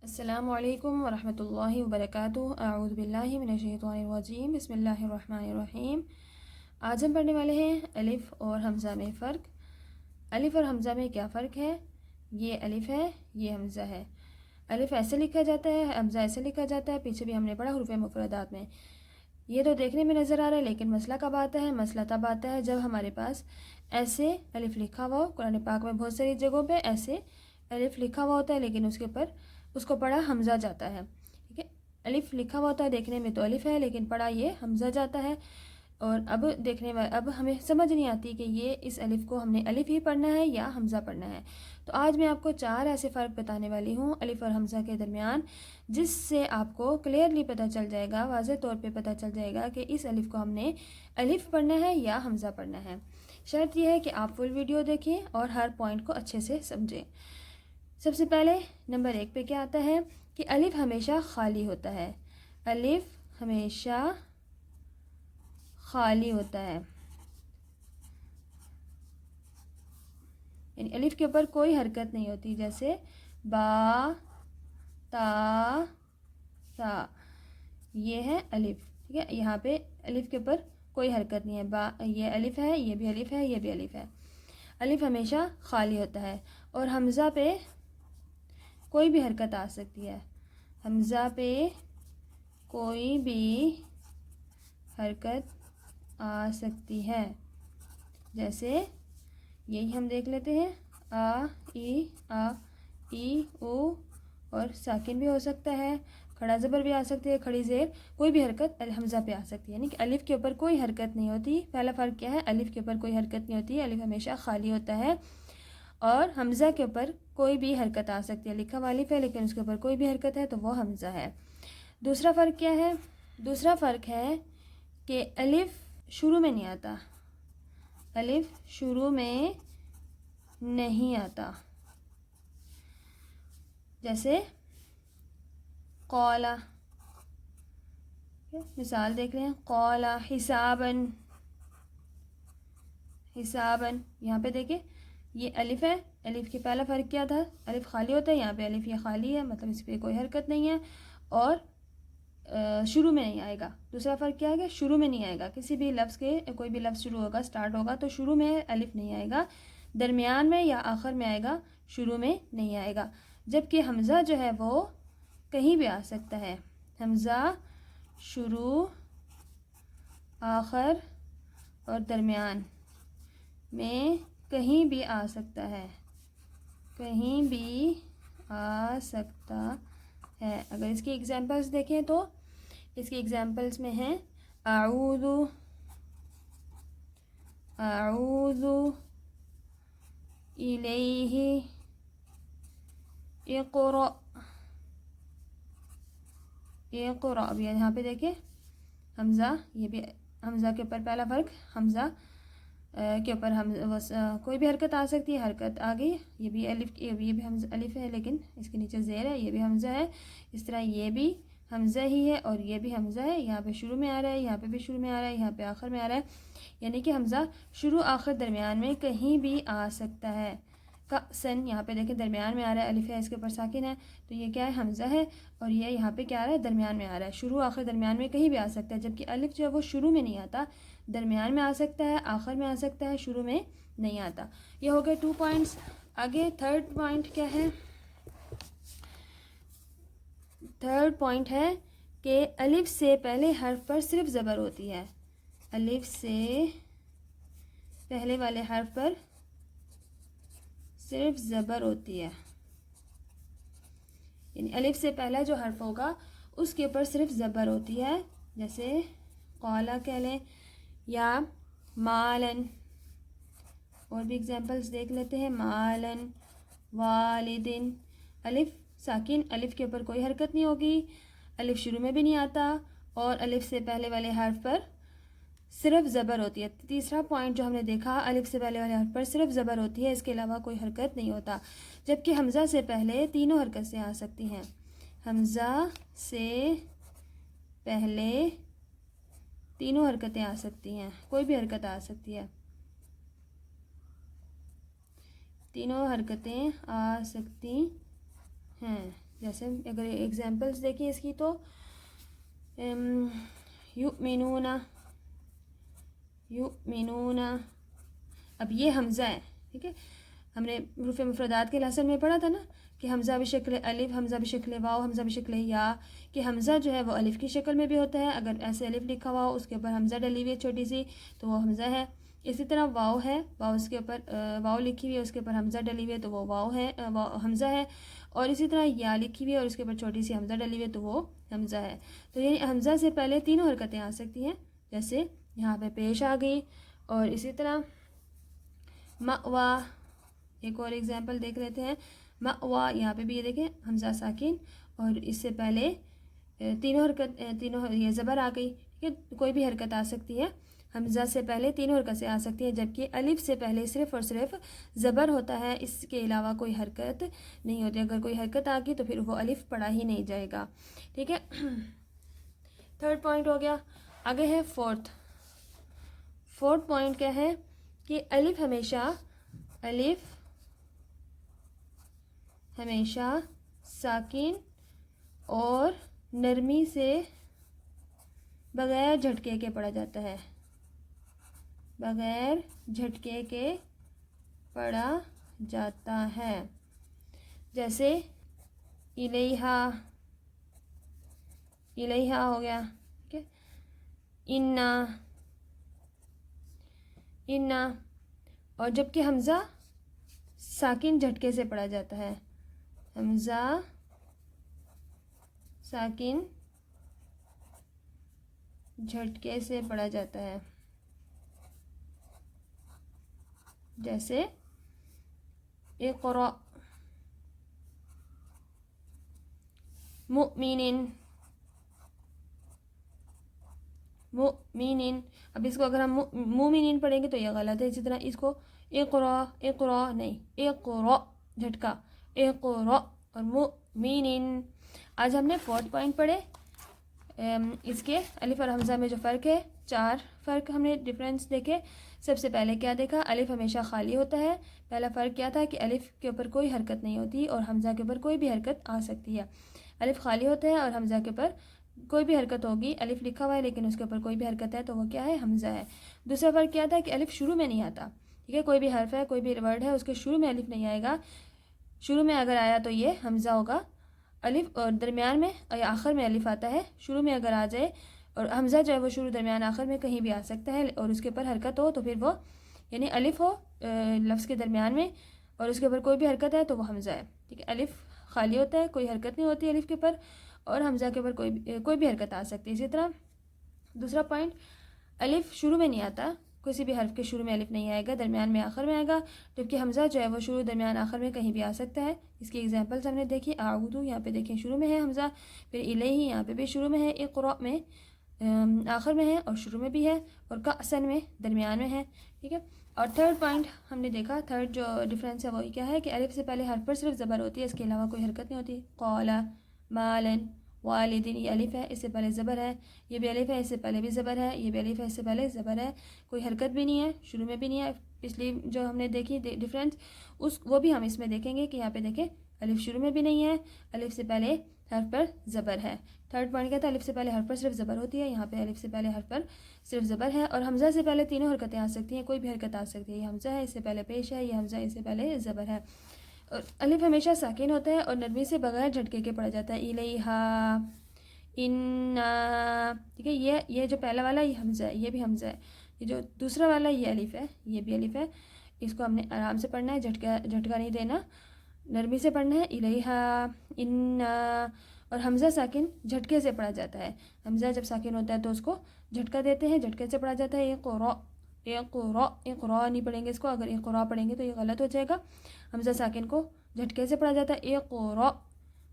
السلام علیکم ورحمۃ اللہ وبرکاتہ۔ اعوذ باللہ من الشیطان الرجیم، بسم اللہ الرحمن الرحیم۔ آج ہم پڑھنے والے ہیں الف اور حمزہ میں فرق۔ الف اور حمزہ میں کیا فرق ہے؟ یہ الف ہے، یہ حمزہ ہے۔ الف ایسے لکھا جاتا ہے، حمزہ ایسے لکھا جاتا ہے، پیچھے بھی ہم نے پڑھا حروف مفردات میں۔ یہ تو دیکھنے میں نظر آ رہا ہے، لیکن مسئلہ کب آتا ہے؟ مسئلہ تب آتا ہے جب ہمارے پاس ایسے الف لکھا ہوا ہو۔ قرآن پاک میں بہت ساری جگہوں پہ ایسے الف لکھا ہوا ہوتا ہے، لیکن اس کے اوپر اس کو پڑھا حمزہ جاتا ہے۔ ٹھیک ہے، الف لکھا ہوا ہوتا ہے، دیکھنے میں تو الف ہے، لیکن پڑھا یہ حمزہ جاتا ہے۔ اور اب ہمیں سمجھ نہیں آتی کہ یہ اس الف کو ہم نے الف ہی پڑھنا ہے یا حمزہ پڑھنا ہے۔ تو آج میں آپ کو 4 ایسے فرق بتانے والی ہوں الف اور حمزہ کے درمیان، جس سے آپ کو کلیئرلی پتہ چل جائے گا، واضح طور پہ پتہ چل جائے گا کہ اس الف کو ہم نے الف پڑھنا ہے یا حمزہ پڑھنا ہے۔ شرط یہ ہے کہ آپ فل ویڈیو دیکھیں اور ہر پوائنٹ کو اچھے سے سمجھیں۔ سب سے پہلے نمبر 1 پہ کیا آتا ہے کہ الف ہمیشہ خالی ہوتا ہے۔ الف ہمیشہ خالی ہوتا ہے، یعنی الف کے اوپر کوئی حرکت نہیں ہوتی، جیسے با، تا، سا، یہ ہے الف۔ ٹھیک ہے، یہاں پہ الف کے اوپر کوئی حرکت نہیں ہے۔ با، یہ الف ہے، یہ بھی الف ہے، یہ بھی الف ہے۔ الف ہمیشہ خالی ہوتا ہے۔ اور حمزہ پہ کوئی بھی حرکت آ سکتی ہے، حمزہ پہ کوئی بھی حرکت آ سکتی ہے، جیسے یہی ہم دیکھ لیتے ہیں آ، ای، او، اور ساکن بھی ہو سکتا ہے، کھڑا زبر بھی آ سکتی ہے، کھڑی زیر، کوئی بھی حرکت حمزہ پہ آ سکتی ہے، یعنی کہ الف کے اوپر کوئی حرکت نہیں ہوتی۔ پہلا فرق کیا ہے؟ الف کے اوپر کوئی حرکت نہیں ہوتی، الف ہمیشہ خالی ہوتا ہے۔ اور حمزہ کے اوپر کوئی بھی حرکت آ سکتی ہے، لکھا ہوا الف ہے لیکن اس کے اوپر کوئی بھی حرکت ہے تو وہ حمزہ ہے۔ دوسرا فرق کیا ہے؟ دوسرا فرق ہے کہ الف شروع میں نہیں آتا، الف شروع میں نہیں آتا، جیسے قولا، مثال دیکھ رہے ہیں، قولا حساباً، حساباً، یہاں پہ دیکھیں یہ الف ہے۔ الف کے پہلا فرق کیا تھا؟ الف خالی ہوتا ہے، یہاں پہ الف یہ خالی ہے، مطلب اس پہ کوئی حرکت نہیں ہے اور شروع میں نہیں آئے گا۔ دوسرا فرق کیا ہے کہ شروع میں نہیں آئے گا، کسی بھی لفظ کے کوئی بھی لفظ شروع ہوگا، سٹارٹ ہوگا تو شروع میں الف نہیں آئے گا، درمیان میں یا آخر میں آئے گا، شروع میں نہیں آئے گا۔ جبکہ حمزہ جو ہے وہ کہیں بھی آ سکتا ہے، حمزہ شروع، آخر اور درمیان میں کہیں بھی آ سکتا ہے، کہیں بھی آ سکتا ہے۔ اگر اس کی ایگزامپلس دیکھیں تو اس کی ایگزامپلس میں ہیں اعوذ، اعوذ الیہ، اقرأ، اقرأ۔ اب یہاں پہ دیکھیں حمزہ، یہ بھی حمزہ کے اوپر پہلا فرق، حمزہ کے اوپر کوئی بھی حرکت آ سکتی ہے، حرکت آ گئی، یہ بھی الف، یہ بھی حمزہ الف ہے لیکن اس کے نیچے زیر ہے، یہ بھی حمزہ ہے، اس طرح یہ بھی حمزہ ہی ہے اور یہ بھی حمزہ ہے، یہاں پہ شروع میں آ رہا ہے، یہاں پہ بھی شروع میں آ رہا ہے، یہاں پہ آخر میں آ رہا ہے، یعنی کہ حمزہ شروع آخر درمیان میں کہیں بھی آ سکتا ہے۔ کأسن، یہاں پہ دیکھیں درمیان میں آ رہا ہے، الف ہے، اس کے اوپر ساکن ہے، تو یہ کیا ہے؟ حمزہ ہے، اور یہ یہاں پہ کیا آ رہا ہے؟ درمیان میں آ رہا ہے، شروع آخر درمیان میں کہیں بھی آ سکتا ہے، جبکہ الف جو ہے وہ شروع میں نہیں آتا، درمیان میں آ سکتا ہے، آخر میں آ سکتا ہے، شروع میں نہیں آتا۔ یہ ہو گئے 2 پوائنٹس۔ آگے تھرڈ پوائنٹ کیا ہے؟ تھرڈ پوائنٹ ہے کہ الف سے پہلے حرف پر صرف زبر ہوتی ہے، الف سے پہلے والے حرف پر صرف زبر ہوتی ہے، یعنی الف سے پہلا جو حرف ہوگا اس کے اوپر صرف زبر ہوتی ہے، جیسے قولا کہہ لیں یا مالن، اور بھی ایگزامپلس دیکھ لیتے ہیں، مالن، والدن۔ الف ساکن، الف کے اوپر کوئی حرکت نہیں ہوگی، الف شروع میں بھی نہیں آتا، اور الف سے پہلے والے حرف پر صرف زبر ہوتی ہے۔ تیسرا پوائنٹ جو ہم نے دیکھا، الف سے پہلے والے حرف پر صرف زبر ہوتی ہے، اس کے علاوہ کوئی حرکت نہیں ہوتا، جبکہ حمزہ سے پہلے تینوں حرکت سے آ سکتی ہیں، حمزہ سے پہلے تینوں حرکتیں آ سکتی ہیں، کوئی بھی حرکت آ سکتی ہے، تینوں حرکتیں آ سکتی ہیں۔ جیسے اگر ایگزامپلس دیکھیں اس کی تو یؤمنون، یؤمنون، اب یہ حمزہ ہے، ٹھیک ہے. ہم نے حروف مفردات کے لیسن میں پڑھا تھا نا کہ حمزہ بشکل الف، حمزہ بشکل واو، حمزہ بشکل یا، کہ حمزہ جو ہے وہ الف کی شکل میں بھی ہوتا ہے. اگر ایسے الف لکھا ہوا ہو اس کے اوپر حمزہ ڈلی ہوئی ہے چھوٹی سی تو وہ حمزہ ہے. اسی طرح واو ہے، واو اس کے اوپر واو لکھی ہوئی ہے اس کے اوپر حمزہ ڈلی ہوئی ہے تو وہ واو ہے، حمزہ ہے. اور اسی طرح یا لکھی ہوئی ہے اور اس کے اوپر چھوٹی سی حمزہ ڈلی ہوئی ہے تو وہ حمزہ ہے. تو یعنی حمزہ سے پہلے تینوں حرکتیں آ سکتی ہیں، جیسے یہاں پہ پیش آ گئی. اور اسی طرح مأوا، ایک اور ایگزامپل دیکھ لیتے ہیں. مأوا، یہاں پہ بھی یہ دیکھیں حمزہ ساکن اور اس سے پہلے تینوں یہ زبر آ گئی. ٹھیک ہے، کوئی بھی حرکت آ سکتی ہے، حمزہ سے پہلے تینوں حرکتیں آ سکتی ہیں، جبکہ الف سے پہلے صرف اور صرف زبر ہوتا ہے، اس کے علاوہ کوئی حرکت نہیں ہوتی. اگر کوئی حرکت آ گئی تو پھر وہ الف پڑھا ہی نہیں جائے گا. ٹھیک ہے، تھرڈ پوائنٹ ہو گیا. آگے ہے فورتھ پوائنٹ کیا ہے کہ الف ہمیشہ ساکن اور نرمی سے بغیر جھٹکے کے پڑھا جاتا ہے، بغیر جھٹکے کے پڑھا جاتا ہے. جیسے الیہا ہو گیا، ٹھیک ہے. انا، اور جبکہ حمزہ ساکن جھٹکے سے پڑھا جاتا ہے، حمزہ ساکن جھٹکے سے پڑھا جاتا ہے. جیسے اقرأ، مؤمنین. اب اس کو اگر ہم مومنین پڑھیں گے تو یہ غلط ہے. اسی طرح اس کو اقرأ نہیں، اقرأ جھٹکا، اقرأ اور مؤمنین. آج ہم نے فورتھ پوائنٹ پڑھے. اس کے الف اور حمزہ میں جو فرق ہے، 4 فرق ہم نے ڈفرینس دیکھے. سب سے پہلے کیا دیکھا؟ الف ہمیشہ خالی ہوتا ہے. پہلا فرق کیا تھا کہ الف کے اوپر کوئی حرکت نہیں ہوتی اور حمزہ کے اوپر کوئی بھی حرکت آ سکتی ہے. الف خالی ہوتا ہے اور حمزہ کے اوپر کوئی بھی حرکت ہوگی. الف لکھا ہوا ہے لیکن اس کے اوپر کوئی بھی حرکت ہے تو وہ کیا ہے؟ حمزہ ہے. دوسرا فرق کیا تھا کہ الف شروع میں نہیں آتا. ٹھیک ہے، کوئی بھی حرف ہے، کوئی بھی ورڈ ہے، اس کے شروع میں الف نہیں آئے گا. شروع میں اگر آیا تو یہ حمزہ ہوگا. الف اور درمیان میں یا آخر میں الف آتا ہے. شروع میں اگر آ جائے اور حمزہ جو ہے وہ شروع درمیان آخر میں کہیں بھی آ سکتا ہے اور اس کے اوپر حرکت ہو تو پھر وہ، یعنی الف ہو لفظ کے درمیان میں اور اس کے اوپر کوئی بھی حرکت ہے تو وہ حمزہ ہے. ٹھیک ہے، الف خالی ہوتا ہے، کوئی حرکت نہیں ہوتی الف کے اوپر، اور حمزہ کے اوپر کوئی بھی حرکت آ سکتی ہے. اسی طرح دوسرا پوائنٹ، الف شروع میں نہیں آتا. کسی بھی حرف کے شروع میں الف نہیں آئے گا، درمیان میں آخر میں آئے گا. جبکہ حمزہ جو ہے وہ شروع درمیان آخر میں کہیں بھی آ سکتا ہے. اس کی ایگزامپلس ہم نے دیکھی. اعوذ، یہاں پہ دیکھیں شروع میں ہے حمزہ. پھر الیہ، یہاں پہ بھی شروع میں ہے. اقرأ میں آخر میں ہے اور شروع میں بھی ہے. اور کأسن میں درمیان میں ہے. ٹھیک ہے. اور تھرڈ پوائنٹ ہم نے دیکھا، تھرڈ جو ڈفرینس ہے وہ کیا ہے کہ الف سے پہلے حرف پر صرف زبر ہوتی ہے، اس کے علاوہ کوئی حرکت نہیں ہوتی. قال، مالن، والدین، یہ الف ہے، اس سے پہلے زبر ہے. یہ بھی الف ہے، اس سے پہلے بھی زبر ہے. یہ بھی الف ہے، اس سے پہلے زبر ہے. کوئی حرکت بھی نہیں ہے، شروع میں بھی نہیں ہے. پچھلی جو ہم نے دیکھی ڈفرینس وہ بھی ہم اس میں دیکھیں گے کہ یہاں پہ دیکھیں الف شروع میں بھی نہیں ہے، الف سے پہلے حرف پر زبر ہے. تھرڈ پوائنٹ کیا تھا؟ الف سے پہلے حرف پر صرف زبر ہوتی ہے. یہاں پہ الف سے پہلے حرف پر صرف زبر ہے. اور حمزہ سے پہلے تینوں حرکتیں آ سکتی ہیں، کوئی بھی حرکت آ سکتی ہے. یہ حمزہ ہے، اس سے پہلے پیش ہے. یہ حمزہ، اس سے پہلے زبر ہے. اور الف ہمیشہ ساکن ہوتا ہے اور نرمی سے بغیر جھٹکے کے پڑھا جاتا ہے. الیہا، انا. ٹھیک ہے، یہ جو پہلا والا یہ حمزہ ہے، یہ بھی حمزہ ہے. یہ جو دوسرا والا یہ الف ہے، یہ بھی الف ہے. اس کو ہم نے آرام سے پڑھنا ہے، جھٹکا نہیں دینا، نرمی سے پڑھنا ہے. الیہا، انا. اور حمزہ ساکن جھٹکے سے پڑھا جاتا ہے. حمزہ جب ساکن ہوتا ہے تو اس کو جھٹکا دیتے ہیں، جھٹکے سے پڑھا جاتا ہے. اقرأ نہیں پڑھیں گے اس کو. اگر اقرأ پڑھیں گے تو یہ غلط ہو جائے گا. حمزہ ساکن کو جھٹکے سے پڑھا جاتا ہے. اقرأ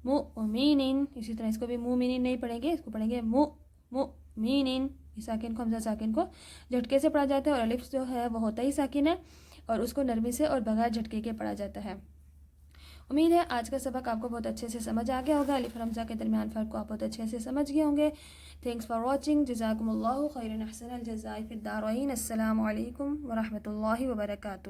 مؤمنین. اسی طرح اس کو بھی مومنین نہیں پڑھیں گے، اس کو پڑھیں گے مؤمنین. ساکن کو، حمزہ ساکن کو جھٹکے سے پڑھا جاتا ہے اور الف جو ہے وہ ہوتا ہی ساکن ہے اور اس کو نرمی سے اور بغیر جھٹکے کے پڑھا جاتا ہے. امید ہے آج کا سبق آپ کو بہت اچھے سے سمجھ آ گیا ہوگا. الف اور حمزہ کے درمیان فرق کو آپ بہت اچھے سے سمجھ گئے ہوں گے. Thanks for watching. جزاکم اللہ خیرا، احسن الجزاء فی الدارین. السلام علیکم ورحمۃ اللہ وبرکاتہ.